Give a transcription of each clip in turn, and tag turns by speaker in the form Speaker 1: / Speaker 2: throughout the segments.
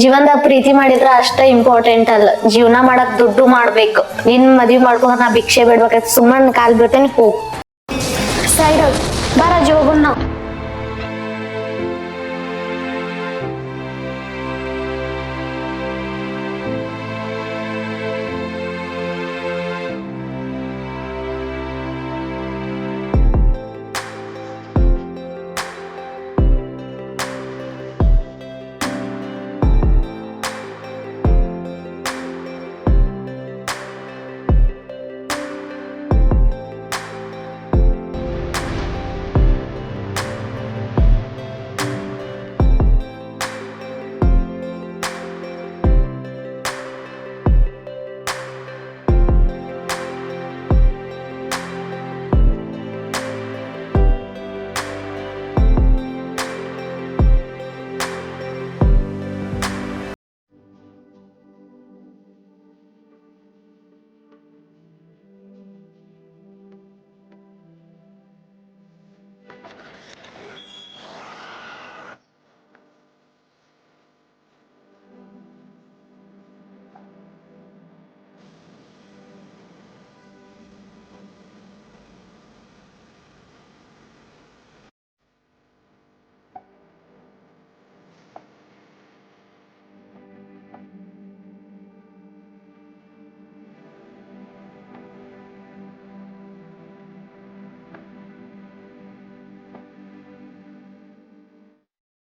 Speaker 1: ಜೀವನದಾಗ ಪ್ರೀತಿ ಮಾಡಿದ್ರ ಅಷ್ಟ ಇಂಪಾರ್ಟೆಂಟ್ ಅಲ್ಲ, ಜೀವನ ಮಾಡಕ್ ದುಡ್ಡು ಮಾಡ್ಬೇಕು. ನಿನ್ ಮದ್ವಿ ಮಾಡ್ಕೊಂಡ್ರ ನಾ ಭಿಕ್ಷೆ ಬಿಡ್ಬೇಕಾಯ್ತು. ಸುಮ್ಮನ್ ಕಾಲ್ ಬೀಳ್ತೇನೆ, ಹೋಗ್ ಸೈಡ್ ಬಾರ ಜೋಗುನ್ ನಾವ್.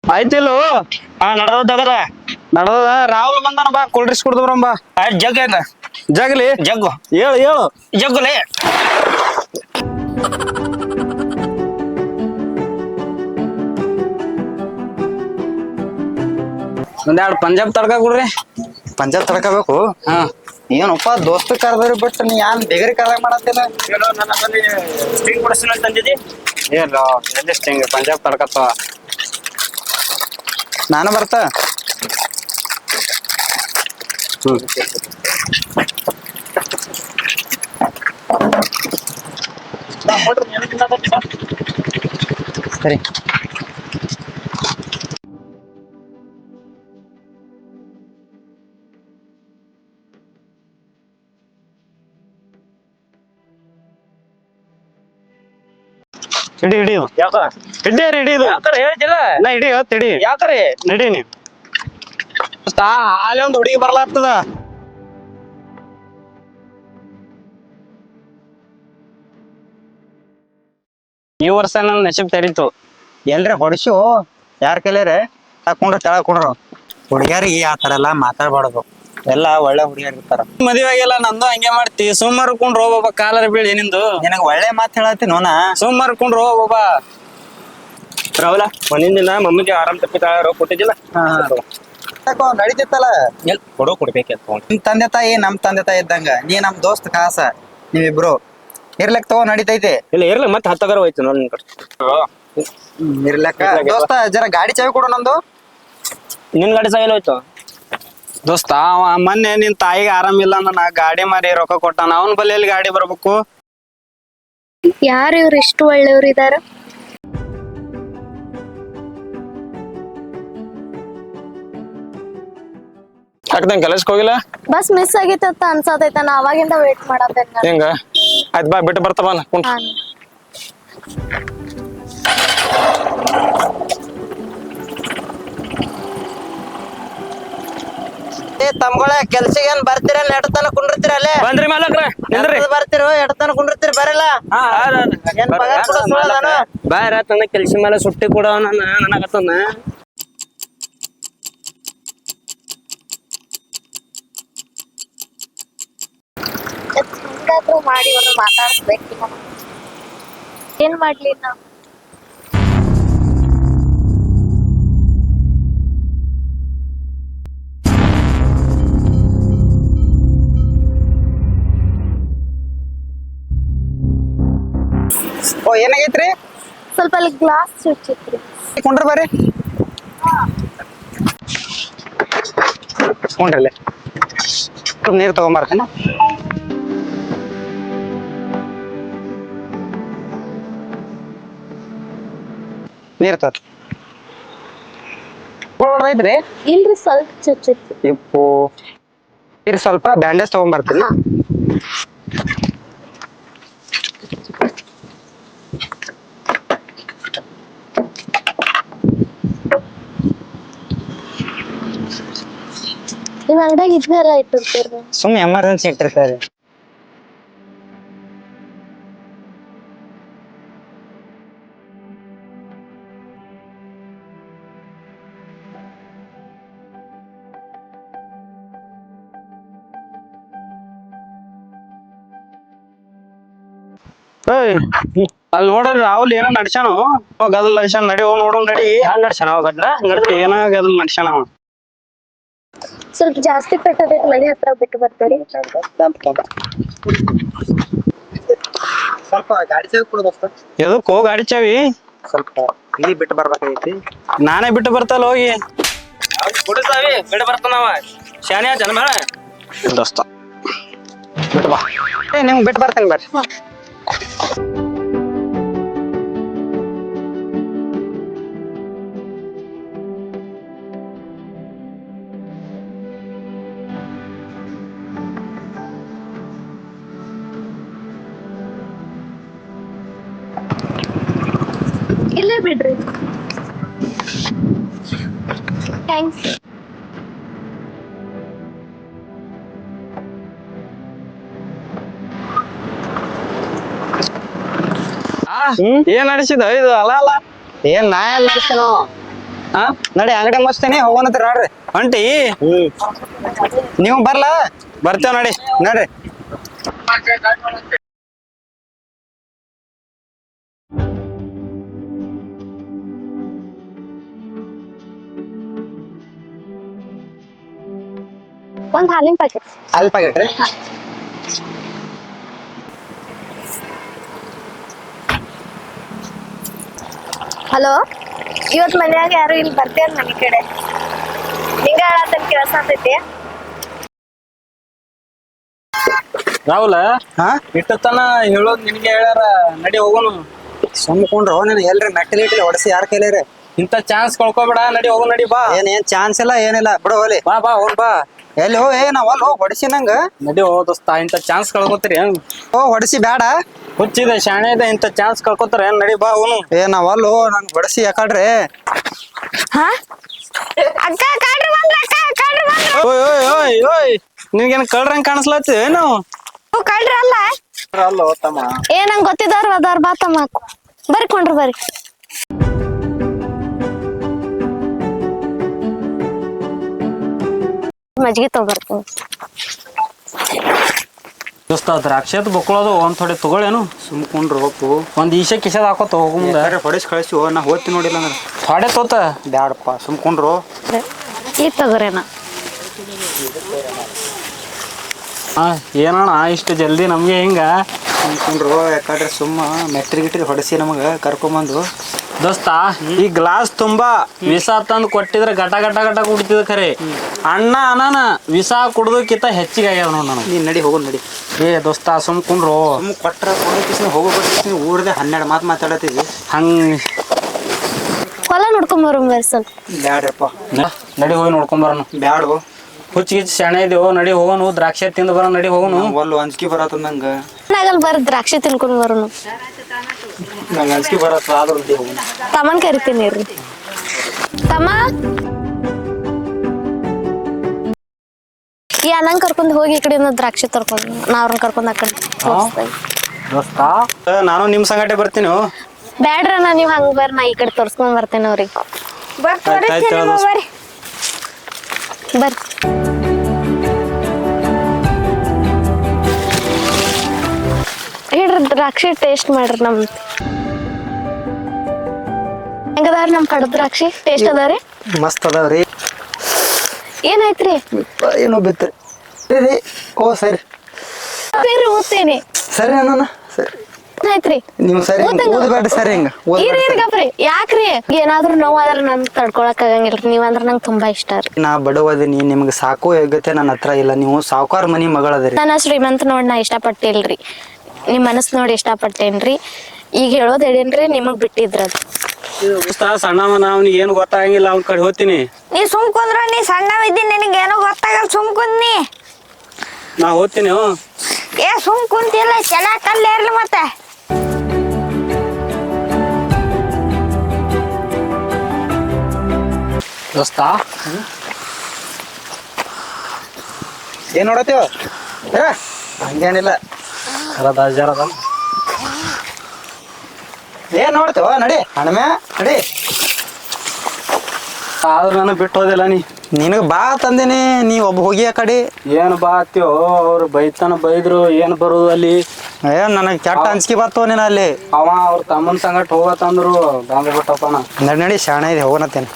Speaker 2: ಆಯ್ತಿಲ್ಲ
Speaker 3: ನಡದ
Speaker 2: ನಡದ. ರಾಹುಲ್ ಬಂದಾನ, ಬಾ ಕೂಲ್ ಡ್ರಿಂಕ್ಸ್ ಕುಡ್ದು ಬರಂಬ.
Speaker 3: ಜಗ್ ಐತ
Speaker 2: ಜಗ್ಲಿ
Speaker 3: ಜಗ್ಗು
Speaker 2: ಹೇಳು ಹೇಳು.
Speaker 3: ಜಗ್ಗುಲೆ
Speaker 2: ಒಂದೆರಡು ಪಂಜಾಬ್ ತಡ್ಕ ಕೊಡ್ರಿ.
Speaker 4: ಪಂಜಾಬ್ ತಡ್ಕೋಬೇಕು.
Speaker 2: ಹಾ
Speaker 4: ಏನಪ್ಪ ದೋಸ್ತ ಕರ್ದವ್ರಿ ಬಿಟ್ಟು ನೀ ಯಾನ್ ಬೇಗರಿ ಕರ್ದಾಗ ಮಾಡತ್ತೇನ?
Speaker 3: ನನ್ನಲ್ಲಿ ಸ್ಟಿಂಗ್ ಕೊಡಿಸ್ತೀನಿ ಅಂತ ತಂದಿದ್ದಿ.
Speaker 2: ಏನು ಎಲ್ಲಿಷ್ಟ ಹಿಂಗ ಪಂಜಾಬ್ ತಡ್ಕತ್ತವ.
Speaker 4: ನಾನು ಬರ್ತಾ ಸರಿ.
Speaker 2: ಹಿಡಿ ಹಿಡಿಯು
Speaker 3: ಯಾವ
Speaker 2: ಹಿಡ್ಡಿ ಹಿಡಿದು
Speaker 3: ತರ ಹೇಳ್ತಿಲ್ಲ
Speaker 2: ನಾ ಹಿಡಿ ಹೊತ್ತು ಹಿಡಿ.
Speaker 3: ಯಾವ ತರ
Speaker 2: ನಡಿ ನೀ ಅಲ್ಲಿ ಒಂದು ಹುಡುಗಿ ಬರ್ಲಾಗ್ತದ. ಈ ವರ್ಷ ನನ್ನ ನಶೀಬ್ ತೆರೀತು.
Speaker 4: ಎಲ್ರ ಹೊಡ್ಸು ಯಾರ ಕೈಲಾರೆ ಹಾಕೊಂಡ್ರೆ ತೆಳಗ್ ಕುಂಡ್ರು. ಹುಡುಗಿಯರಿಗೆ ಆ ತರ ಎಲ್ಲಾ ಮಾತಾಡ್ಬಾರ್ದು, ಎಲ್ಲ ಒಳ್ಳೆ ಹುಡುಗಿಯರ್ ಇರ್ತಾರ.
Speaker 2: ಮದುವೆ ಆಗಿಲ್ಲ, ನಂದು ಹಂಗೆ ಮಾಡ್ತಿ. ಸುಮ್ಮರ್ಕೊಂಡ್ರು ಹೋಗ್ಬಾ, ಕಾಲರ ಬೀಳಿ ನಿಂದು.
Speaker 4: ನಿನಗ್ ಒಳ್ಳೆ ಮಾತು ಹೇಳತ್ತಿ ನೋನ.
Speaker 2: ಸುಮ್ಮರ್ಕೊಂಡ್ರು ಹೋಗ್ಬಾ.
Speaker 3: ರಾಹುಲ ಒಂದಿನ ದಿನ ಮಮ್ಮಿಗೆ ಆರಾಮ್ ತಪ್ಪಿತಾಳ ರೋಗ ಕೊಟ್ಟಿದ್ದಿಲ್ಲ.
Speaker 4: ನಡೀತಿತ್ತಲ್ಲ.
Speaker 3: ಎಲ್ ಕೊಡೋ ಕೊಡ್ಬೇಕಂತ
Speaker 4: ನಿಮ್ ತಂದೆ ತಾಯಿ ನಮ್ ತಂದೆ ತಾಯಿ ಇದ್ದಂಗ, ನೀ ನಮ್ ದೋಸ್ತ್ ಕಾಸ, ನೀವಿಬ್ರು ಇರ್ಲಕ್ ತಗೋ, ನಡೀತೈತಿ.
Speaker 3: ಇಲ್ಲ ಇರ್ಲಿ ಮತ್ತೆ ಹತ್ತಗರ ಹೋಯ್ತು ನೋಡಿ
Speaker 4: ಇರ್ಲಕ್ಕ. ದೋಸ್ತ ಜರ ಗಾಡಿ ಚಾವಿ ಕೊಡು ನಂದು.
Speaker 3: ನಿನ್ ಗಾಡಿ ಸಾಯಿಲ್ ಹೋಯ್ತು.
Speaker 2: ದೋಸ್ತ ಅವ ಮೊನ್ನೆ ನಿನ್ ತಾಯಿಗೆ ಆರಾಮಿಲ್ಲ ಅಂದ ಗಾಡಿ ಮಾರಿ ರೊಕ್ಕ ಕೊಟ್ಟಾನ. ಅವನ ಬಳಿಯಲ್ಲಿ ಗಾಡಿ ಬರ್ಬೇಕು.
Speaker 1: ಯಾರು ಇವ್ರು ಇಷ್ಟು ಒಳ್ಳೆಯವ್ರು ಇದಾರ?
Speaker 2: ಯಾಕಂಗ ಕೆಲಸಕ್ಕೆ ಹೋಗಿಲ್ಲ?
Speaker 1: ಬಸ್ ಮಿಸ್ ಆಗಿತ್ತ ಅನ್ಸತೈತ, ನಾ ಅವಾಗಿಂದ ವೇಟ್ ಮಾಡತ್ತೇನೆ.
Speaker 2: ಹೆಂಗ ಆಯ್ತು ಬಾ, ಬಿಟ್ಟು ಬರ್ತಾವ.
Speaker 4: ತಮ್ಗಳ ಕೆಲ್ಸಿಗೆ ಏನ್ ಬರ್ತೀರ? ಎಡ್ತನ ಕುಂಡಿರ್ತೀರ ಅಲ್ಲೇ?
Speaker 3: ಬಂದ್ರಿ ಮಾಲಕ್ರ
Speaker 4: ಬರ್ತಿರೋ ಎಡ್ತನ ಕುಂಡಿರ್ತೀರಿ? ಬರಲ್ಲ
Speaker 3: ಬಾರ ತನ್ನ ಕೆಲ್ಸ ಮೇಲೆ ಸುಟ್ಟಿ ಕೂಡ ನನಗತ್ತನ.
Speaker 1: ಮಾಡಿ ಒಂದು ಮಾತಾಡ್ಸ್ಬೇಕು. ಏನ್ ಮಾಡ್ಲಿ ನಾ?
Speaker 4: ಓ ಏನಾಗೈತ್ರಿ?
Speaker 1: ಸ್ವಲ್ಪ ಅಲ್ಲಿ ಗ್ಲಾಸ್ ಚುಚ್ಚಿತ್ರಿ.
Speaker 4: ಕುಂಡ್ರ ಬರ್ರಿ. ಕುಂಡ್ರಲ್ಲೇ ನೀರು ತಗೊಂಬರ್ತೇನೆ. ನೀರು ತೋರಿ. ಐತ್ರಿ
Speaker 1: ಇಲ್ರಿ ಸ್ವಲ್ಪ ಚುಚ್ಚೈತಿ.
Speaker 4: ಇಪ್ಪು ಇರ್ ಸ್ವಲ್ಪ ಬ್ಯಾಂಡೇಜ್ ತಗೊಂಡ್ಬರ್ತೀನಿ.
Speaker 1: ನಿಮ್ ಅಂಗಡಿಯಾಗ ಇದ್ನಾರ ಇಟ್ಟಿರ್ತೀರಿ.
Speaker 4: ಸುಮ್ಮನೆ ಎಮರ್ಜೆನ್ಸಿ ಇಟ್ಟಿರ್ತಾರೆ.
Speaker 2: ಏಯ್ ಅಲ್ಲಿ ನೋಡ್ರಿ ರಾಹುಲ್ ಏನೋ ನಡ್ಸ್ಯಾನು ಗದಲ್ ನಡ್ಸ್ಯಾನ. ನಡಿ ಹೋಗ್ ನೋಡು ನಡಿ.
Speaker 3: ಯಾರು ನಡ್ಸಣ ಗಡ್ಡ
Speaker 2: ಏನೋ ಗದಲ್ ನಡ್ಸ್ಯಾನ ಅವ.
Speaker 1: ಸ್ವಲ್ಪ ಜಾಸ್ತಿ ಪೆಟ್ಟದೈತಿ, ಮನೆ ಹತ್ರ ಬಿಟ್ಟು ಬರ್ತೀರಿ.
Speaker 4: ಸ್ವಲ್ಪ ಗಾಡಿ ಚಾವಿ ಕೊಡ್ಬೇಕು.
Speaker 2: ಎದಕ್ಕೋ ಗಾಡಿ ಚಾವಿ?
Speaker 4: ಸ್ವಲ್ಪ ಇಲ್ಲಿ ಬಿಟ್ಟು ಬರ್ಬೇಕಾಗೈತಿ.
Speaker 2: ನಾನೇ ಬಿಟ್ಟು ಬರ್ತಲ್ಲ ಹೋಗಿ.
Speaker 3: ಕೊಡ್ತಾವಿ ಬಿಡ ಬರ್ತಾನವ ಶಾನೆ ಜನ್ಮ
Speaker 2: ದೋಸ್ತ
Speaker 4: ಬಿಟ್ಟು ಬಾ. ನಿಮ್ಗೆ ಬಿಟ್ಟು ಬರ್ತೇನೆ ಬರ್ರಿ.
Speaker 1: ಇಲ್ಲೇ ಬಿಡ್ರಿ. ಥ್ಯಾಂಕ್ಸ್.
Speaker 2: ಏನ್ ನಡೆಸಿದ ಇದು? ಅಲ್ಲ ಅಲ್ಲ
Speaker 4: ಏನ್ ನಾ ಎಲ್ಲ ನಡೆಸ್ತೇನೋ. ನಡಿ ಅಂಗಡಿ ಮುಚ್ತೇನೆ ಹೋಗೋಣತ್ರ ನೋಡ್ರಿ.
Speaker 2: ಹೊಂಟಿ
Speaker 4: ನೀವು ಬರ್ಲಾ?
Speaker 2: ಬರ್ತೇವ್ ನಡಿ.
Speaker 4: ನೋಡ್ರಿ
Speaker 1: ಒಂದ್ ಹಾಲಿನ ಪ್ಯಾಕೆಟ್.
Speaker 4: ಅಲ್ಲಿ ಪ್ಯಾಕೆಟ್ ರೀ.
Speaker 1: ಹಲೋ, ಇವತ್ ಮನ್ಯಾಗ ಯಾರು ಇಲ್ಲಿ ಬರ್ತೇನ್ ಮನಿ ಕಡೆ. ನಿಂಗ ಹೇಳತ್ತನ್ ಕೆಲಸ ಆಗ್ತೈತಿ.
Speaker 2: ರಾಹುಲ್
Speaker 4: ಹಾ
Speaker 2: ಇಟ್ಟತನ ಹೇಳೋದ್ ನಿನಗೆ ಹೇಳ್ಯಾರ. ನಡಿ ಹೋಗೋನು.
Speaker 4: ಸುಮ್ಕೊಂಡ್ರು ನೀನು ಎಲ್ರಿ ಮೆಟ್ಟಲಿ ಇಟ್ಲಿ ಹೊಡಸಿ ಯಾರ ಕೈಲೇರಿ?
Speaker 2: ಇಂತ ಚಾನ್ಸ್ ಕಳ್ಕೊಬೇಡ. ನಡಿ ಹೋಗು ನಡಿ ಬಾ.
Speaker 4: ಏನ್ ಚಾನ್ಸ್ ಇಲ್ಲ ಏನಿಲ್ಲ ಬಿಡು ಹೋಲಿ.
Speaker 2: ಬಾ ಬಾ ಹೋಗ್ ಬಾ.
Speaker 4: ಎಲ್ಲಿ ನಾವ್ ಅಲ್ಲಿ ಹೋಗಿ ಹೊಡಿಸಿ ನಂಗ.
Speaker 2: ನಡಿ ಹೋ ದೋಸ್ತ. ಇಂತ ಚಾನ್ಸ್ ಕಳ್ಕೊತೀರಿ
Speaker 4: ಹೊಡಿಸಿ ಬೇಡ.
Speaker 2: ಹುಚ್ಚಿದೆ ಶಾಣೆ ಇದೆ. ಇಂತ ಚಾನ್ಸ್ ಕಳ್ಕೊತಾರ ನಡಿ ಬಾ ಹೋನು.
Speaker 4: ನಾವ್ ಅಲ್ಲೋ ನಂಗ್ ಹೊಡಿಸಿ ಯಾಕಡ್ರಿ?
Speaker 1: ಹಾ ಅಕ್ಕ ಕಾಡ್ರಿ ಬಂದ್ರ, ಅಕ್ಕ ಕಾಡ್ರಿ ಬಂದ್ರ.
Speaker 2: ಓಯ್ ಓಯ್ ಓಯ್ ಓಯ್ ನಿನ್ಗೇನ್ ಕಳ್ರಂಗ್ ಕಾಣಿಸ್ಲತ್ತಿ ಏನು?
Speaker 1: ಕಾಡ್ರಿ ಅಲ್ಲ
Speaker 2: ಅಲ್ಲ ತಮ್ಮ.
Speaker 1: ನಂಗ್ ಗೊತ್ತಿದ್ದವ್ರು ಅದಾರ. ಬಾ ತಮ್ಮ ಬರ್ರಿ ಕೊಂಡ್ರಿ ಬರ್ರಿ. ಮಜ್ಜಿಗೆ ತಗೊಬರ್ತೀನಿ.
Speaker 2: ದೋಸ್ತ ದ್ರಾಕ್ಷಿ ಬಕ್ಕೊಳ್ಳೋದು ಒಂದ್ ಥೋಡೆ ತಗೊಳ್ಳೇನು? ಸುಮ್ಕೊಂಡ್ರು ಹೋಗು. ಒಂದ್ ಈಶೆ ಕಿಶದ ಹಾಕೋತ ಹೋಗು ಮುಂದೆ.
Speaker 4: ಹೊಡಿಸಿ ಕಳಿಸಿ ನಾ ಹೋಗ್ತಿ ನೋಡಿಲ್ಲ ಅಂದ್ರೆ.
Speaker 2: ಥೋಡೆ ತೋತ
Speaker 4: ಬ್ಯಾಡಪ್ಪ ಸುಮ್ಕೊಂಡ್ರು.
Speaker 1: ಈಗ ತಗೋರೇನ?
Speaker 2: ಏನಣ್ಣ ಇಷ್ಟು ಜಲ್ದಿ ನಮ್ಗೆ ಹಿಂಗ?
Speaker 4: ಸುಮ್ಕೊಂಡ್ರು ಯಾಕಡ್ರಿ ಸುಮ್ಮ ಮೆಟ್ರಿ ಹೊಡಿಸಿ ನಮಗ ಕರ್ಕೊಂಬಂದು.
Speaker 2: ದೋಸ್ತ ಈ ಗ್ಲಾಸ್ ತುಂಬಾ ವಿಷ ತಂದು ಕೊಟ್ಟಿದ್ರೆ ಗಟ ಗಟ ಗಟ ಕುಡ್ತಿದ್ ಖರೆ. ಅಣ್ಣ ಅನಾನ ವಿಷ ಕುಡ್ದಕ್ಕಿಂತ ಹೆಚ್ಚಿಗೆ ಆಗ್ಯಾವ ನೋಡ್ ನನಗೆ.
Speaker 4: ನೀನ್ ನಡಿ ಹೋಗೋಣ ನಡಿ.
Speaker 2: ದೋಸ್ತ ಸುಮ್ಕೊಂಡ್ರು.
Speaker 4: ಸುಮ್ ಕೊಟ್ರ ಹೋಗೋಕೆ ಊರ್ದೆ 12 ಮಾತು ಮಾತಾಡತ್ತೀವಿ.
Speaker 2: ಹಂಗ
Speaker 1: ಹೊಲ ನೋಡ್ಕೊಂಬರು ಸ್ವಲ್ಪ.
Speaker 4: ಬ್ಯಾಡ್ರಪ್ಪ
Speaker 2: ನಡಿ ಹೋಗಿ ನೋಡ್ಕೊಂಬರೋನು.
Speaker 4: ಬ್ಯಾಡು
Speaker 2: ಹುಚ್ಚಿಗಿಚ್ಚಿ ಶಾಣೆ ಇದೇವು. ನಡಿ ಹೋಗೋನು. ದ್ರಾಕ್ಷಿ ತಿಂದು ಬರೋ ನಡಿ ಹೋಗೋನು.
Speaker 4: ಒಲ್ಲು ಅಂಜಿಕೆ ಬರತ್ತ ನಂಗ.
Speaker 1: ಆಗಲ್ ಬರ್ರಿ ದ್ರಾಕ್ಷಿ ತಿನ್ಕೊಂಡ್ ಬರೋನು.
Speaker 4: ನಂಗೆ ಅಂಜಿಕೆ ಬರತ್ತ ಆದ್ರೂ ಹೋಗೋಣ.
Speaker 1: ತಮ್ಮನ್ ಕರಿತೀನಿ ಇರ್ರಿ. ತಮ್ಮ ಈ ಅಣ್ಣಂಗ್ ಕರ್ಕೊಂಡ್ ಹೋಗಿ ಈ ಕಡೆಯಿಂದ ದ್ರಾಕ್ಷಿ ತರ್ಕೊಂಡ್ ನಾ ಅವ್ರನ್ನ ಕರ್ಕೊಂಡ್ ಆ ಕಡೆ ತೋರಿಸ್ತೇನೆ.
Speaker 2: ದೋಸ್ತ ನಾನು ನಿಮ್ ಸಂಗಟೆ ಬರ್ತೀನಿ.
Speaker 1: ಬ್ಯಾಡ್ರಣ್ಣ ನೀವ್ ಹಂಗ ಬರ್ರಿ, ನಾ ಈ ಕಡೆ ತೋರ್ಸ್ಕೊಂಡ್ ಬರ್ತೇನೆ ಅವ್ರಿಗೆ. ಬರ್ರಿ ಹೇಳ್ರಿ ದ್ರಾಕ್ಷಿ ಟೇಸ್ಟ್ ಮಾಡ್ರಿ. ನಮ್ ಹೆಂಗದಾವ್ರಿ ನಮ್ ಕಡದ ದ್ರಾಕ್ಷಿ? ಟೇಸ್ಟ್ ಅದಾವ್ರಿ?
Speaker 4: ಮಸ್ತ್ ಅದಾವ್ರಿ.
Speaker 1: ಏನಾಯ್ತ್ರಿ?
Speaker 4: ಏನೋ ಬಿತ್ರಿ. ಓ ಸರಿ
Speaker 1: ಓದ್ತೇನೆ.
Speaker 4: ಸರಿ ಅಣ್ಣ ಸರಿ.
Speaker 1: ಆಯ್ತ್ರಿ
Speaker 4: ನೀವು ಸರಿ ಓದ್ಬೇಡ್ರಿ. ಸರಿ ಹಿಂಗ
Speaker 1: ಗಪ್ರಿ. ಯಾಕ್ರಿ? ಏನಾದ್ರು ನೋವಾದ್ರ ನನ್ ತಡ್ಕೊಳಕ್ ಆಗಂಗಿಲ್ರಿ. ನೀವಂದ್ರ ನಂಗೆ ತುಂಬಾ ಇಷ್ಟ ರೀ.
Speaker 4: ನಾ ಬಡವದೀನಿ, ನಿಮ್ಗೆ ಸಾಕೋ ಯೋಗ್ಯತೆ ನನ್ನ ಹತ್ರ ಇಲ್ಲ. ನೀವು ಸಾವುಕಾರ ಮನಿ ಮಗಳದಿರಿ.
Speaker 1: ನಾನು ಶ್ರೀಮಂತ ನೋಡಿ ನಾ ಇಷ್ಟಪಟ್ಟಿಲ್ರಿ. ನಿಮ್ ಮನಸ್ ನೋಡಿ ಇಷ್ಟಪಟ್ಟೇನ್ರಿ. ಈಗ ಹೇಳೋದ್ ಹೇಳೇನ್ರಿ ನಿಮಗ್ ಬಿಟ್ಟಿದ್ರದ್.
Speaker 2: ದೋಸ್ತ ಸಣ್ಣವನ ಅವ್ನಿಗೆ ಏನು ಗೊತ್ತಾಗಂಗಿಲ್ಲ ಅವ್ನ ಕಡೆ ಹೋಗ್ತೀನಿ.
Speaker 1: ನೀ ಸುಮ್ ಕುಂದ್ರ, ನೀ ಸಣ್ಣವಿದ್ದೀನಿ, ನಿನಗೇನೋ ಗೊತ್ತಾಗಲ್ಲ, ಸುಮ್ ಕುಂದ್ನಿ.
Speaker 2: ನಾ ಹೋಗ್ತೀನಿ.
Speaker 1: ಏ ಸುಮ್ ಕುಂತಿಲ್ಲ, ಚೆಲಾಕಲ್ಲೇ ಇರ್ಲಿ ಮತ್ತೆ.
Speaker 2: ದೋಸ್ತ
Speaker 4: ಏನ್ ನೋಡತ್ತೀವ? ಹಂಗೇನಿಲ್ಲ.
Speaker 2: ಜರದ ಜರದ
Speaker 4: ಏನ್ ನೋಡ್ತೇವ? ನಡಿ ಹಣಮೆ ನಡಿ.
Speaker 2: ಆದ್ರೂ ನನಗೆ ಬಿಟ್ಟು ಹೋದಿಲ್ಲ ನೀ.
Speaker 4: ನಿನಗ ಬಾ ತಂದಿನಿ, ನೀ ಒಬ್ಬ ಹೋಗಿ ಆ ಕಡೆ.
Speaker 2: ಏನು ಬಾ ಅತ್ತೀವೋ, ಅವ್ರು ಬೈತಾನ ಬೈದ್ರು ಏನು ಬರುದು ಅಲ್ಲಿ.
Speaker 4: ಏನ್ ನನಗ್ ಕೆಟ್ಟ ಅಂಜಿಕೆ ಬರ್ತವ ನೀನ ಅಲ್ಲಿ.
Speaker 2: ಅವ ಅವ್ರ ತಮ್ಮನ ಸಂಗಟ್ ಹೋಗತ್ತಂದ್ರು ಬಂದ ಬಿಟ್ಟಪ್ಪನ.
Speaker 4: ನಡಿ ನಡಿ ಶಾಣ ಇದೆ, ಹೋಗನತ್ತೇನೆ.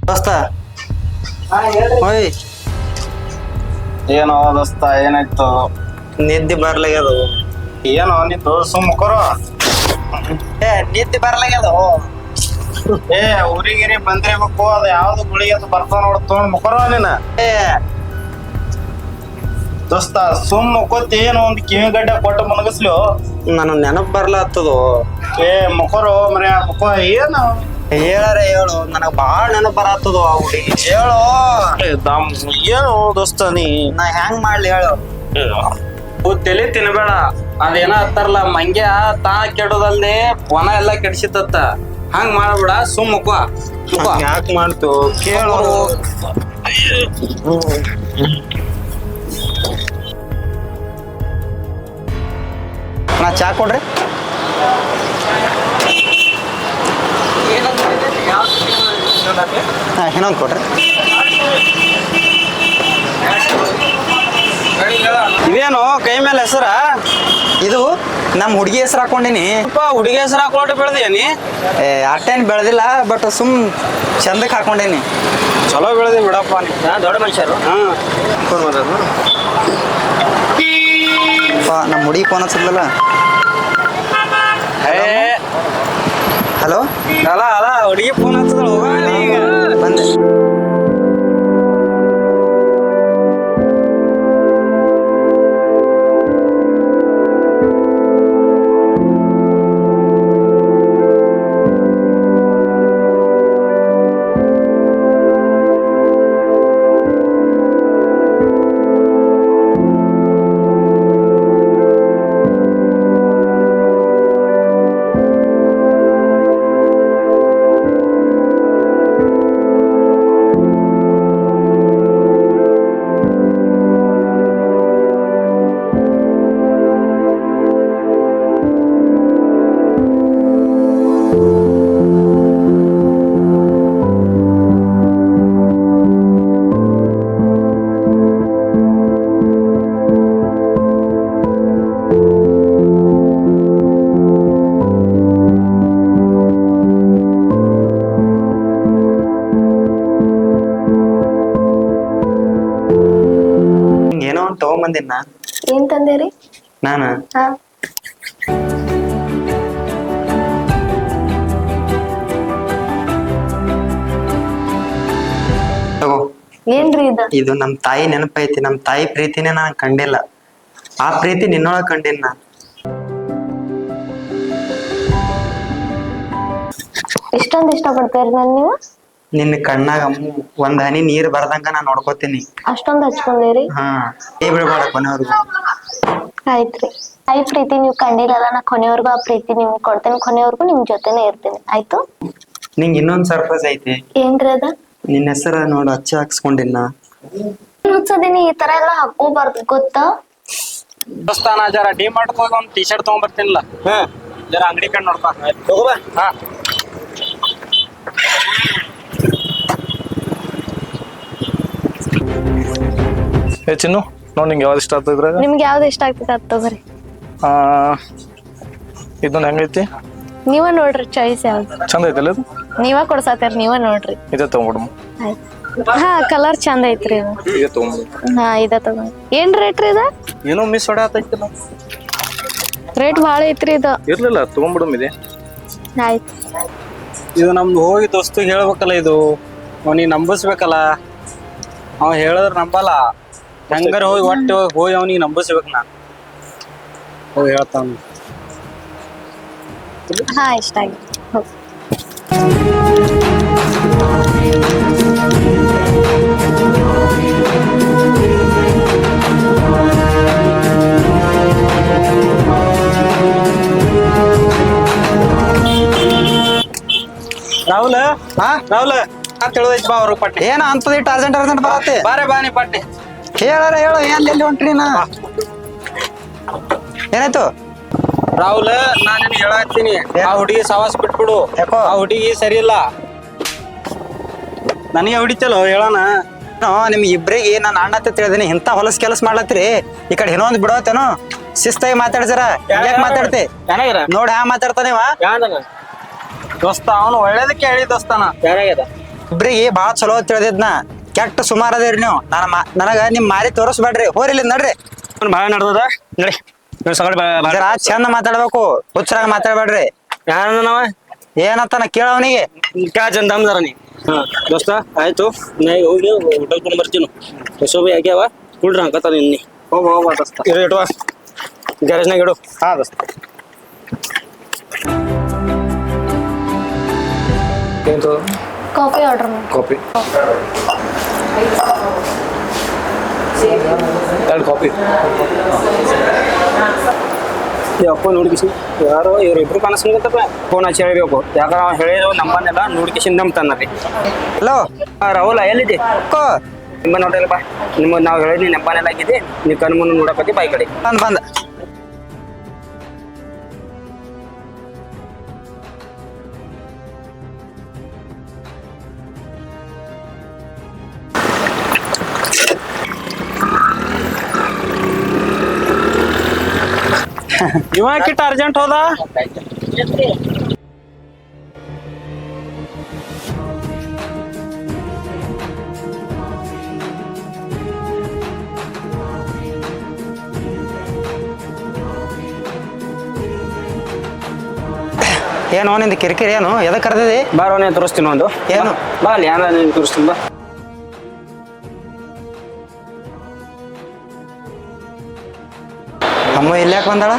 Speaker 4: ದೋಸ್ತ ಓಯ್,
Speaker 3: ಏನೋ ದೋಸ್ತ ಏನಾಯ್ತು?
Speaker 4: ನಿದ್ದೆ ಬರ್ಲಾಗ್ಯದು.
Speaker 3: ಏನೋ ನಿಂತು ಸುಮ್ ಮುಖರು.
Speaker 4: ನಿದ್ದೆ ಬರ್ಲಾಗ್ಯದು.
Speaker 3: ಊರಿಗಿರಿ ಬಂದಿರ್ಬೇಕು, ಅದು ಯಾವ್ದು ಗುಳಿಗೆ ಅದು ಬರ್ತಾವ ನೋಡ್ ತೊಗೊಂಡ್ ಮುಖರು ನೀನ. ದೋಸ್ತ ಸುಮ್ ಮುಖತ್ ಏನು ಒಂದ್ ಕಿವಿ ಗಡ್ಡೆ ಕೊಟ್ಟು ಮನಗಸ್ಲು.
Speaker 4: ನಾನು ನೆನಪು ಬರ್ಲಾ ಹತ್ತದು.
Speaker 3: ಮುಖರು ಮರ ಮುಖ ಏನು
Speaker 4: ಹೇಳಾರೆ ಹೇಳು, ನನಗ್ ಬಾಳ ನೆನಪು ಬರತ್ತದು ಆ ಹುಡುಗಿ.
Speaker 3: ಹೇಳು. ಏನು ದೋಸ್ತ ನೀ?
Speaker 4: ನಾ ಹೆಂಗ್ ಮಾಡ್ಲಿ ಹೇಳು?
Speaker 2: ತಲೆ ತಿನ್ಬೇಡ. ಅದೇನ ಹತ್ತಾರಲ್ಲ ಮಂಗ್ಯ ತಾ ಕೆಡೋದಲ್ದೆ ವನ ಎಲ್ಲ ಕೆಡ್ಸಿತ್ತ. ಹಂಗ್ ಮಾಡ್ಬೇಡ, ಸುಮ್ ಮುಖ
Speaker 3: ಯಾಕೆ ಮಾಡ್ತು ಕೇಳು.
Speaker 4: ನಾ ಚಾ ಕೊಡ್ರಿ. ಇನ್ನೊಂದು ಕೊಡ್ರಿ.
Speaker 2: ಇದೇನು ಕೈ ಮೇಲೆ ಹೆಸರ?
Speaker 4: ಇದು ನಮ್ಮ ಹುಡುಗಿ ಹೆಸರು ಹಾಕೊಂಡಿನಿ.
Speaker 2: ಹುಡುಗಿ ಹೆಸರು ಹಾಕೊಂಡು ಬೆಳ್ದೇನಿ.
Speaker 4: ಅಟ್ಟೇನ್ ಬೆಳೆದಿಲ್ಲ, ಬಟ್ ಸುಮ್ ಚಂದಕ್ಕೆ ಹಾಕೊಂಡೇನಿ.
Speaker 2: ಚಲೋ ಬೆಳ್ದಿ ಬಿಡಪ್ಪ ನೀ.
Speaker 3: ದೊಡ್ಡ ಮನುಷ್ಯರು.
Speaker 4: ನಮ್ಮ ಹುಡುಗಿ ಫೋನ್ ಹಚ್ಚಲ್ಲ. ಹಲೋ,
Speaker 2: ಅಲ್ಲ ಅಲ್ಲ ಹುಡುಗಿ ಫೋನ್ ಹಚ್ಚದಳು. ಈಗ
Speaker 4: ಬಂದೆ. ಏನೋ ಒಂದು ತಗೊಂಬಂದಿನ.
Speaker 1: ಏನ್ ತಂದೇರಿ?
Speaker 4: ನಾನು
Speaker 1: ಹಾ,
Speaker 4: ತಗೋ.
Speaker 1: ಏನ್ರಿ ಇದು?
Speaker 4: ಇದು ನಮ್ ತಾಯಿ ನೆನಪೈತಿ. ನಮ್ ತಾಯಿ ಪ್ರೀತಿನೇ ನಾನು ಕಂಡಿಲ್ಲ, ಆ ಪ್ರೀತಿ ನಿನ್ನೊಳಗ್ ಕಂಡಿನ ನಾನು.
Speaker 1: ಇಷ್ಟೊಂದು ಇಷ್ಟಪಡ್ತೀರಿ ನನ್ ನೀವು?
Speaker 4: ನಿನ್ನ ಕಣ್ಣಾಗ ಒಂದ್ ಹನಿ ನೀರ್ ಬರ್ದಂಗ ನಾ ನೋಡ್ಕೋತೀನಿ.
Speaker 1: ಅಷ್ಟೊಂದು ಹಚ್ಕೊಂಡಿರಿ?
Speaker 4: ಹಾ, ಏ ಬಿಡ್ಬೇಡ ಕೊನೆವರ್ಗು.
Speaker 1: ಆಯ್ತ್ರಿ. ತಾಯಿ ಪ್ರೀತಿ ನೀವು ಕಂಡಿರಲ್ಲ, ನಾ ಕೊನೆವರ್ಗು ಆ ಪ್ರೀತಿ ನಿಮ್ಗೆ ಕೊಡ್ತೇನೆ. ಕೊನೆವರ್ಗು ನಿಮ್ ಜೊತೆನೆ ಇರ್ತೀನಿ, ಆಯ್ತು?
Speaker 4: ನಿಂಗ್ ಇನ್ನೊಂದ್ ಸರ್ಪ್ರೈಸ್ ಐತಿ.
Speaker 1: ಏನ್ರಿ ಅದ?
Speaker 4: ನಿನ್ನ ಹೆಸರ ನೋಡು ಅಚ್ಚ ಹಾಕ್ಸ್ಕೊಂಡಿನ.
Speaker 1: ಹುಚ್ಚದಿನಿ, ಈ ತರ ಎಲ್ಲ ಹಾಕೋಬಾರ್ದು ಗೊತ್ತಾ?
Speaker 2: ದೋಸ್ತ ನಾ ಜರ ಡಿ ಮಾರ್ಟ್ ಹೋಗಿ ಒಂದು ಟಿ ಶರ್ಟ್ ತಗೊಂಡ್ಬರ್ತೀನಿಲ್ಲ. ಜರ ಅಂಗಡಿ ಕಡೆ ನೋಡ್ಕೊ.
Speaker 3: ತಗೋಬಾ.
Speaker 2: ಹಾ,
Speaker 5: ಚಿನ್ನು ನೋಡಿ ನಿಂಗೆ ಯಾವ್ದು ಇಷ್ಟ ಆಗ್ತದೆ ಇದ್ರಾಗ?
Speaker 1: ನಿಮ್ಗೆ ಯಾವ್ದು ಇಷ್ಟ ಆಗ್ತದೆ ಅದ್ ತಗೋರಿ.
Speaker 5: ಇದನ್ನ ಹೆಂಗೈತಿ?
Speaker 1: ನೀವ ನೋಡ್ರಿ ಚಾಯ್ಸ್ ಯಾವ್ದು
Speaker 5: ಚಂದ ಐತಲ್ಲ ಇದು?
Speaker 1: ನೀವ ಕೊಡ್ಸಾತಾರ, ನೀವ ನೋಡ್ರಿ.
Speaker 5: ಇದೇ ತಗೊಂಡ್ಬಿಡು.
Speaker 1: ಹಾ, ಕಲರ್ ಚಂದ ಐತ್ರಿ ಇದು.
Speaker 5: ಇದೇ ತಗೊಂಡ್ಬಿಡು.
Speaker 1: ಹಾ, ಇದ ತಗೊಂಡ್. ಏನ್ ರೇಟ್ ರೀ ಇದ?
Speaker 5: ಏನೋ ಮಿಸ್ ಹೊಡ್ಯಾತೈತಿಲ್ಲ.
Speaker 1: ರೇಟ್ ಭಾಳ ಐತ್ರಿ ಇದು.
Speaker 5: ಇರ್ಲಿಲ್ಲ, ತಗೊಂಡ್ಬಿಡು ಇದೆ.
Speaker 1: ಆಯ್ತು.
Speaker 2: ಇದು ನಮ್ದು ಹೋಗಿ ದೋಸ್ತಿಗೆ ಹೇಳ್ಬೇಕಲ್ಲ, ಇದು ನೀ ನಂಬಿಸ್ಬೇಕಲ್ಲ. ಅವ ಹೇಳಿದ್ರ ನಂಬಲ್ಲ. ಹೆಂಗಾರ ಹೋಗಿ ಒಟ್ಟು ಹೋಗಿ ಅವನಿಗೆ ನಂಬಿಸ್ಬೇಕು ನಾ. ಹೋಗಿ ಹೇಳ್ತಾವ.
Speaker 1: ಹಾ ಇಷ್ಟ ಆಗಿದೆ. ಹೋಗ್.
Speaker 2: ರಾಹುಲ್
Speaker 4: ಹಾ
Speaker 2: ರಾಹುಲ್ ತಿಳಿದೈತಿ ಬಾ ಅವ್ರಿಗೆ ಪಟ್ಟಿ.
Speaker 4: ಏನ ಅಂತದಿಟ್ಟು ಅರ್ಜೆಂಟ್ ಬರತ್ತೆ.
Speaker 2: ಬಾರೆ ಬಾ ನೀ ಪಟ್ಟಿ.
Speaker 4: ಹೇಳಾರ ಹೇಳು ಏನ್ ಎಲ್ಲಿ ಹೊಂಟ್ರಿ ನಾ ಏನಾಯ್ತು?
Speaker 2: ರಾಹುಲ್ ನಾನು ನಿನಗೆ ಹೇಳತ್ತೀನಿ, ಆ ಹುಡುಗಿ ಸವಾಸ ಬಿಟ್ಬಿಡು.
Speaker 4: ಯಾಕೋ?
Speaker 2: ಆ ಹುಡುಗಿ ಸರಿ ಇಲ್ಲ. ನನಗೆ ಹೊಡಿತಲ್ಲ ಹೇಳೋಣ.
Speaker 4: ನಿಮ್ ಇಬ್ರಿಗೆ ನಾನು ಅಣ್ಣ ಅಂತ ತಿಳಿದೀನಿ. ಇಂಥ ಹೊಲಸ್ ಕೆಲಸ ಮಾಡ್ಲತ್ರಿ. ಈ ಕಡೆ ಇನ್ನೊಂದು ಬಿಡೋತೇನು? ಶಿಸ್ತಾಗಿ ಮಾತಾಡ್ಸರ. ಯಾಕೆ ಮಾತಾಡ್ತಿ
Speaker 3: ಯಾರಾಗ್ಯಾರ
Speaker 4: ನೋಡಿ ಹ್ಯಾ ಮಾತಾಡ್ತಾನೇವ.
Speaker 3: ಯಾವ್ದಾಗ
Speaker 2: ದೋಸ್ತ ಅವನು ಒಳ್ಳೇದಕ್ಕೆ ಹೇಳಿ ದೋಸ್ತಾನ.
Speaker 3: ಯಾರಾಗ್ಯದ
Speaker 4: ಇಬ್ರಿಗೆ ಬಾಳ ಚಲೋ ತಿಳಿದಿದ್ನ. ಕೆಟ್ಟ ಸುಮಾರು ಅದೇರಿ ನೀವು. ನನಗ ನಿಮ್ ಮಾರಿ ತೋರಿಸ್ಬೇಡ್ರಿ. ಹೋರಿಲ್ಲ ನಡ್ರಿ.
Speaker 3: ಭಾಳ ನಡ್ದದ ನಡಿ. ಸಗಡ್
Speaker 4: ಜರಾ ಚಂದ ಮಾತಾಡ್ಬೇಕು, ಹುಚ್ಚರಾಗ ಮಾತಾಡ್ಬೇಡ್ರಿ.
Speaker 3: ಯಾರ ನಾವ
Speaker 4: ಏನಂತಾನ ಕೇಳ ಅವನಿಗೆ.
Speaker 3: ಕ್ಯಾ ಚಂದ ದಮ್ದಾರ ನೀ. ಹಾ ದೋಸ್ತ ಆಯ್ತು, ನಾ ಈಗ ಹೋಗಿ ಹೋಟೆಲ್ ಕೊಂಡು ಬರ್ತೀನಿ. ಹೊಸಬಿ ಆಗ್ಯಾವ ಕುಡ್ರಿ ಹಾಕತ್ತಾರ ಇನ್ನಿ.
Speaker 2: ಹೋಗ ದೋಸ್ತ.
Speaker 3: ಇಡುವ ಗ್ಯಾರೇಜ್ನಾಗ ಇಡು.
Speaker 2: ಹಾ ದೋಸ್ತ.
Speaker 5: ಏನು
Speaker 1: ಕಾಫಿ ಆರ್ಡರ್ ಮಾಡಿ.
Speaker 5: ಕಾಪಿ 2 ಕಾಪಿ.
Speaker 3: ಅಪ್ಪ ನೋಡ್ಕಿಸಿ ಯಾರೋ ಇವ್ರಿಬ್ರು ಕಾಣಿಸ್ಕೊಂಡಪ್ಪ. ಫೋನ್ ಹಚ್ಚಿ ಹೇಳಿಬೇಕು, ಯಾಕಂದ್ರೆ ಅವ್ನು ಹೇಳಿರೋ ನಂಬನ್ನೆಲ್ಲ ನೋಡ್ಕಿಸಿಂದ ನಂಬ್ತಾನಲ್ಲಿ.
Speaker 4: ಹಲೋ
Speaker 3: ರಾಹುಲ್ ಎಲ್ಲಿದೆ?
Speaker 4: ಕೋ
Speaker 3: ನಿಮ್ಮ ನೋಡಿಲ್ಲ ಬಾ. ನಿಮ್ಮ ನಾವು ಹೇಳಿದ್ವಿ ನಂಬನೆಲ್ಲ ಆಗಿದೆ. ನೀವು ಕಣ್ಣು ಮುಂದೆ ನೋಡಕತ್ತಿ ಬಾಯಿ ಕಡೆ.
Speaker 4: ಬಂದ
Speaker 2: ಇವ ಕಿಟ್ಟ ಅರ್ಜೆಂಟ್ ಹೋದ.
Speaker 4: ಏನು ನಿಂದ ಕಿರಿಕಿರಿ ಏನು? ಎದಕ್ಕೆ ಕರೆದಿದಿ?
Speaker 3: ಬಾರೋನೇ ತೋರಿಸ್ತೀನಿ ಒಂದು.
Speaker 4: ಏನು?
Speaker 3: ಬಾ ಅಲ್ಲಿ ಯಾರ ತೋರಿಸ್ತೀನಿ ಬಾ.
Speaker 4: ಅಮ್ಮ ಇಲ್ಯಾಕೆ ಬಂದಾಳ?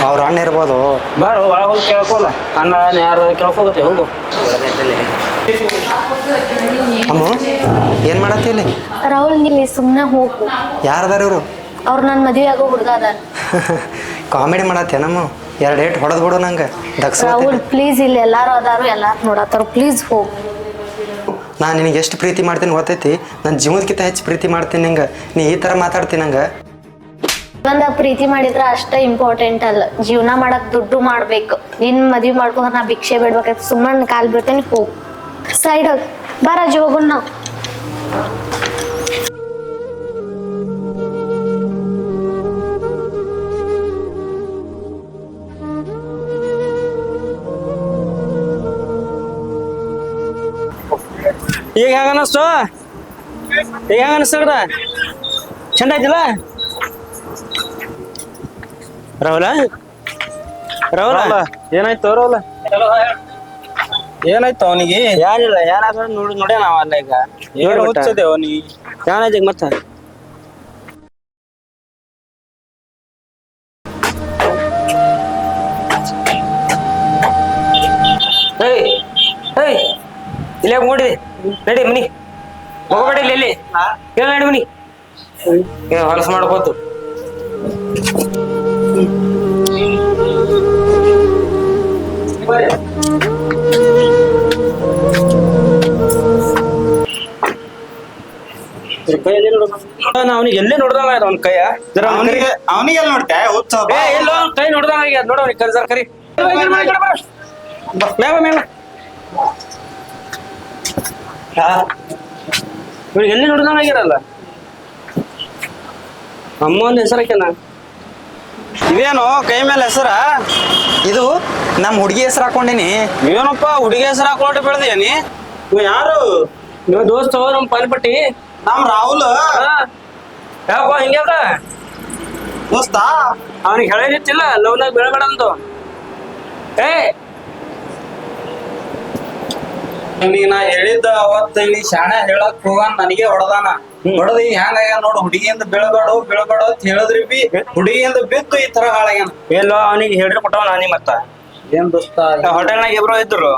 Speaker 4: ಅವ್ರ ಅಣ್ಣ ಇರ್ಬೋದು.
Speaker 3: ಬಾರೋ ಒಳಗೆ ಹೋಗಿ ಕೇಳ್ಕೊಲ್ಲ. ಅಣ್ಣ ಯಾರು ಕೇಳ್ಕೋಗತ್ತೆ ಹೋಗು.
Speaker 4: ಅಮ್ಮ ಏನ್ ಮಾಡತ್ತಿ ಇಲ್ಲಿ?
Speaker 1: ರಾಹುಲ್ ಇಲ್ಲಿ ಸುಮ್ಮನೆ ಹೋಗು.
Speaker 4: ಯಾರದಾರ ಇವರು?
Speaker 1: ಅವ್ರು ನನ್ನ ಮದುವೆ ಆಗೋ ಹುಡುಗ ಅದಾರ.
Speaker 4: ಕಾಮಿಡಿ ಮಾಡತ್ತೇನಮ್ಮ? 2 ಡೇಟ್ ಹೊಡೆದ್ ಬಿಡು ನಂಗೆ.
Speaker 1: ರಾಹುಲ್ ಪ್ಲೀಸ್, ಇಲ್ಲಿ ಎಲ್ಲಾರು ಅದಾರು, ಎಲ್ಲಾರು ನೋಡತ್ತಾರ, ಪ್ಲೀಸ್ ಹೋಗು.
Speaker 4: ನಾನು ನಿನಗೆ ಎಷ್ಟು ಪ್ರೀತಿ ಮಾಡ್ತೀನಿ ಗೊತ್ತೈತಿ? ನನ್ನ ಜೀವನಕ್ಕಿಂತ ಹೆಚ್ಚು ಪ್ರೀತಿ ಮಾಡ್ತೀನಿ ನಿಂಗೆ. ನೀ ಈ ಥರ ಮಾತಾಡ್ತೀನಿ ನಂಗೆ.
Speaker 1: ಜೀವನದಾಗ ಪ್ರೀತಿ ಮಾಡಿದ್ರ ಅಷ್ಟ ಇಂಪಾರ್ಟೆಂಟ್ ಅಲ್ಲ, ಜೀವನ ಮಾಡಕ್ ದುಡ್ಡು ಮಾಡ್ಬೇಕು. ನಿನ್ ಮದ್ವಿ ಮಾಡ್ಕೊಂಡ್ರ ನಾ ಭಿಕ್ಷೆ ಬೇಡ್ಬೇಕಾಯ್ತು. ಸುಮ್ಮನೆ ಕಾಲ್ ಬಿಡ್ತೇನೆ, ಹೋಗು. ಸೈಡ್ ಹೋಗಿ ಬಾ ರಾಜು, ಹೋಗೋಣ ನಾವು.
Speaker 3: ಈಗ ಹೆಂಗ ಅನ್ನಿಸ್ತು? ಈಗ ಹೆಂಗ ಅನಿಸ್ತದ? ಚಂದ ಆಯ್ತಿಲ್ಲ ರಾಹುಲ? ರಾಹುಲ
Speaker 2: ಏನಾಯ್ತು ರಾಹುಲ್? ಏನಾಯ್ತು ಅವನಿಗೆ?
Speaker 3: ಯಾರಿಲ್ಲ, ಯಾರಾದ್ರೂ ನೋಡ್ಯ ನಾವ್ ಅಲ್ಲ. ಈಗ
Speaker 2: ಏನು ಹುಚ್ಚದೆ ಅವನಿಗೆ?
Speaker 3: ಏನಾಯ್ತು ಈಗ? ಮತ್ತ ಇಲ್ಲೇ ನೋಡಿದೆ. ನಡಿ ಮನಿ ಹೋಗಬೇಡ. ಇಲ್ಲಿ ಇಲ್ಲ ನಡಿ ಮನಿ. ಹೊಲಸು ಮಾಡ್ಕೋತು. ಅವನಿಗೆ ಎಲ್ಲಿ ನೋಡ್ದಂಗ ಆಯ್ತು ಅವ್ನ ಕೈಯ.
Speaker 2: ಅವನಿಗೆ ಎಲ್ಲಿ ನೋಡ್ತೆ?
Speaker 3: ಎಲ್ಲೋ ಕೈ ನೋಡ್ದಂಗ ಆಗ್ಯದ. ನೋಡ ಅವ್ನಿಗೆ ಕರಿ ಕರಿ ಮೇವ ಮೇವ. ಇವ್ರಿಗೆ ಎಲ್ಲಿ ನೋಡ್ದಂಗ ಆಗ್ಯಾರಲ್ಲ. ಅಮ್ಮನ ಹೆಸರಕ್ಕೆನಾ?
Speaker 2: ಇದೇನು ಕೈ ಮೇಲೆ ಹೆಸರ?
Speaker 4: ಇದು ನಮ್ಮ ಹುಡುಗಿ ಹೆಸರು ಹಾಕೊಂಡಿನಿ.
Speaker 2: ಏನಪ್ಪ ಹುಡುಗಿ ಹೆಸರು ಹಾಕೊಟ್ಟು ಬೆಳ್ದೇನಿ? ನೀವು ಯಾರು?
Speaker 3: ನೀವು ದೋಸ್ತ ನಮ್ ಪಾಲ್ಪಟ್ಟಿ.
Speaker 2: ನಮ್ ರಾಹುಲ್.
Speaker 3: ಯಾಕೋ ಹಿಂಗ್ಯಾಕ?
Speaker 2: ದೋಸ್ತ
Speaker 3: ಅವನಿಗೆ ಹೇಳಿದಿತ್ತಿಲ್ಲ ಲವ್ನಾಗ ಬೀಳಬೇಡ ಅಂದು.
Speaker 2: ನಾ ಹೇಳಿದ್ದ ಅವತ್ತ ಇಲ್ಲಿ ಶಾಣೆ ಹೇಳಕ್ ಹೋಗ ನನಗೆ ಹೊಡೆದಾನ.
Speaker 4: ಹೊಡೆದು ಹೆಂಗಾಗ್ಯಾನ ನೋಡು, ಹುಡುಗಿಯಿಂದ ಬೀಳಬೇಡ ಬೀಳಬೇಡ ಅಂತ ಹೇಳಿದ್ರಿ ಬಿ ಹುಡುಗಿಯಿಂದ ಬಿದ್ದು ಈ ತರ ಹಾಳಾಗ್ಯಾನ.
Speaker 3: ಎಲ್ಲೋ ಅವನಿಗೆ ಹೇಳ್ರಿ ಕೊಟ್ಟವ ನಾನಿ ಮತ್ತ
Speaker 4: ಏನ್ ದೋಸ್ತ
Speaker 3: ಹೋಟೆಲ್ನಾಗ ಇಬ್ರು ಇದ್ರು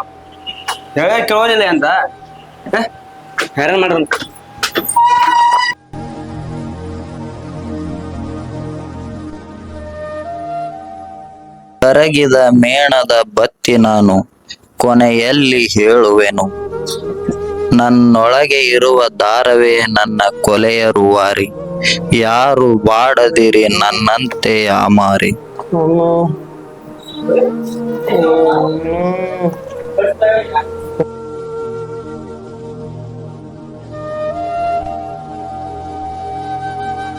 Speaker 3: ಹೇಳ ಕೇಳೋದಿಲ್ಲ ಅಂತ ಹೆರನ್ ಮಾಡ್ರ
Speaker 6: ಕರಗಿದ ಮೇಣದ ಬತ್ತಿ ನಾನು ಕೊನೆಯಲ್ಲಿ ಹೇಳುವೆನು, ನನ್ನೊಳಗೆ ಇರುವ ದಾರವೇ ನನ್ನ ಕೊಲೆಯ ರೂವಾರಿ, ಯಾರು ಬಾಡದಿರಿ ನನ್ನಂತೆ ಯಾಮಾರಿ.